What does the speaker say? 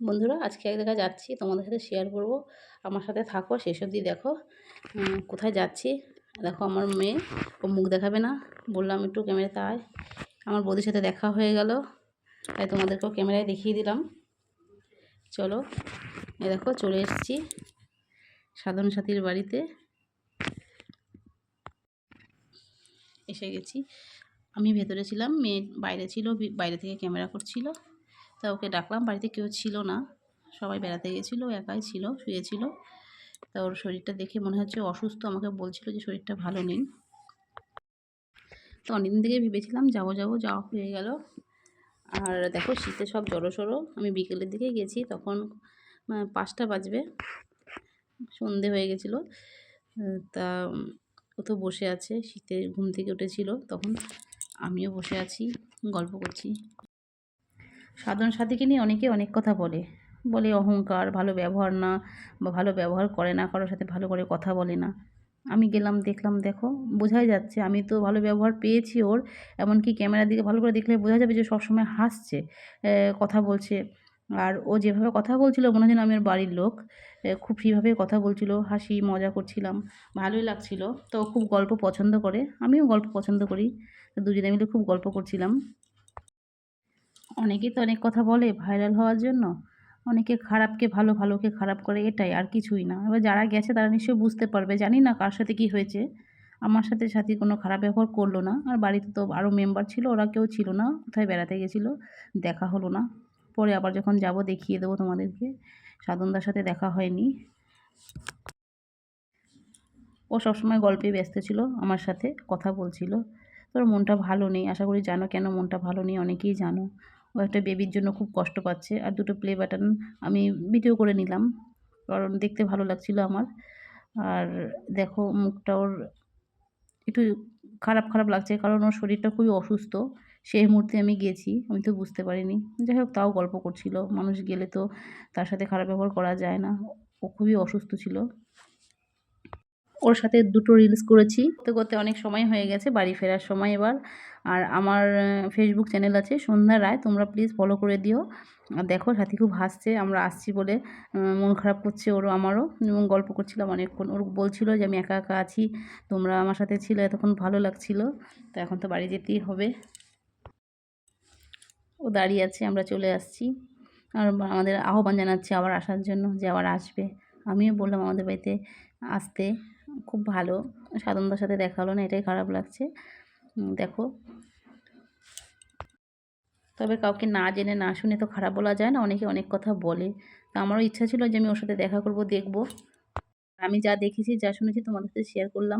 বন্ধুরা আজকে এক জায়গায় যাচ্ছি, তোমাদের সাথে শেয়ার করব। আমার সাথে থাকো, শেষ অবধি দেখো। কোথায় যাচ্ছি দেখো। আমার মেয়ে, ও মুখ দেখাবে না, বললাম একটু ক্যামেরাতে আয়। আমার বৌদির সাথে দেখা হয়ে গেল, তাই তোমাদেরকেও ক্যামেরায় দেখিয়ে দিলাম। চলো, দেখো চলে এসেছি সাধন সাথীর বাড়িতে। এসে গেছি। আমি ভেতরে ছিলাম, মেয়ে বাইরে ছিল, বাইরে থেকে ক্যামেরা করছিল। তা ওকে ডাকলাম, বাড়িতে কেউ ছিল না, সবাই বেড়াতে গেছিলো, একাই ছিল, শুয়েছিল। তা ওর শরীরটা দেখে মনে হচ্ছে অসুস্থ, আমাকে বলছিল যে শরীরটা ভালো নেই। তো অনেকদিন থেকে ভেবেছিলাম যাবো যাওয়া হয়ে গেল। আর দেখো শীতে সব জড়োসড়ো। আমি বিকেলের দিকে গেছি, তখন 5টা বাজবে, সন্ধে হয়ে গেছিলো। তা ও তো বসে আছে, শীতে ঘুম থেকে উঠেছিল, তখন আমিও বসে আছি, গল্প করছি। সাধন সাথীকে নিয়ে অনেকে অনেক কথা বলে, বলে অহংকার, ভালো ব্যবহার না, বা ভালো ব্যবহার করে না, কারোর সাথে ভালো করে কথা বলে না। আমি গেলাম, দেখলাম, দেখো বোঝাই যাচ্ছে আমি তো ভালো ব্যবহার পেয়েছি ওর। এমনকি ক্যামেরার দিকে ভালো করে দেখলে বোঝা যাবে যে সবসময় হাসছে, কথা বলছে। আর ও যেভাবে কথা বলছিল মনে হয় যেন আমি ওর বাড়ির লোক। খুব ফ্রিভাবে কথা বলছিল, হাসি মজা করছিলাম, ভালোই লাগছিল। তো ও খুব গল্প পছন্দ করে, আমিও গল্প পছন্দ করি। দুজনে মিলে খুব গল্প করছিলাম। অনেকেই তো অনেক কথা বলে ভাইরাল হওয়ার জন্য। অনেকে খারাপকে ভালো, ভালোকে খারাপ করে, এটাই আর কিছুই না। এবার যারা গেছে তারা নিশ্চয়ই বুঝতে পারবে। জানি না কার সাথে কী হয়েছে। আমার সাথে সাথী কোনো খারাপ ব্যবহার করলো না। আর বাড়িতে তো আরও মেম্বার ছিল, ওরা কেউ ছিল না, কোথায় বেড়াতে গেছিলো, দেখা হলো না। পরে আবার যখন যাব দেখিয়ে দেবো তোমাদেরকে। সাধনদার সাথে দেখা হয়নি। ও সবসময় গল্পে ব্যস্ত ছিল, আমার সাথে কথা বলছিল। তোর মনটা ভালো নেই, আশা করি জানো কেন মনটা ভালো নেই, অনেকেই জানো। ও একটা বেবির জন্য খুব কষ্ট পাচ্ছে। আর দুটো প্লে বাটন আমি ভিডিও করে নিলাম, কারণ দেখতে ভালো লাগছিল আমার। আর দেখো মুখটা ওর একটু খারাপ খারাপ লাগছে, কারণ ওর শরীরটা খুবই অসুস্থ। সেই মুহূর্তে আমি গেছি, আমি তো বুঝতে পারিনি। যাই হোক, তাও গল্প করছিল। মানুষ গেলে তো তার সাথে খারাপ ব্যবহার করা যায় না। ও খুবই অসুস্থ ছিল। ওর সাথে দুটো রিলস করেছি। করতে করতে অনেক সময় হয়ে গেছে, বাড়ি ফেরার সময় এবার। আর আমার ফেসবুক চ্যানেল আছে সন্ধ্যা রায়, তোমরা প্লিজ ফলো করে দিও। আর দেখো সাথী খুব হাসছে, আমরা আসছি বলে। মন খারাপ করছে ওরও আমারও, এবং গল্প করছিলাম অনেকক্ষণ। ওর বলছিল যে আমি একা একা আছি, তোমরা আমার সাথে ছিলে, এতক্ষণ ভালো লাগছিল। তো এখন তো বাড়ি যেতেই হবে। ও দাঁড়িয়ে আছে, আমরা চলে আসছি। আর আমাদের আহ্বান জানাচ্ছে আবার আসার জন্য, যে আবার আসবে। আমিও বললাম আমাদের বাড়িতে আসতে। খুব ভালো। সাধনদার সাথে দেখা হলো না, এটাই খারাপ লাগছে। দেখো, তবে কাউকে না জেনে না শুনে তো খারাপ বলা যায় না, অনেকে অনেক কথা বলে। তা আমারও ইচ্ছা ছিল যে আমি ওর সাথে দেখা করব, দেখব। আমি যা দেখেছি যা শুনেছি তোমাদের সাথে শেয়ার করলাম।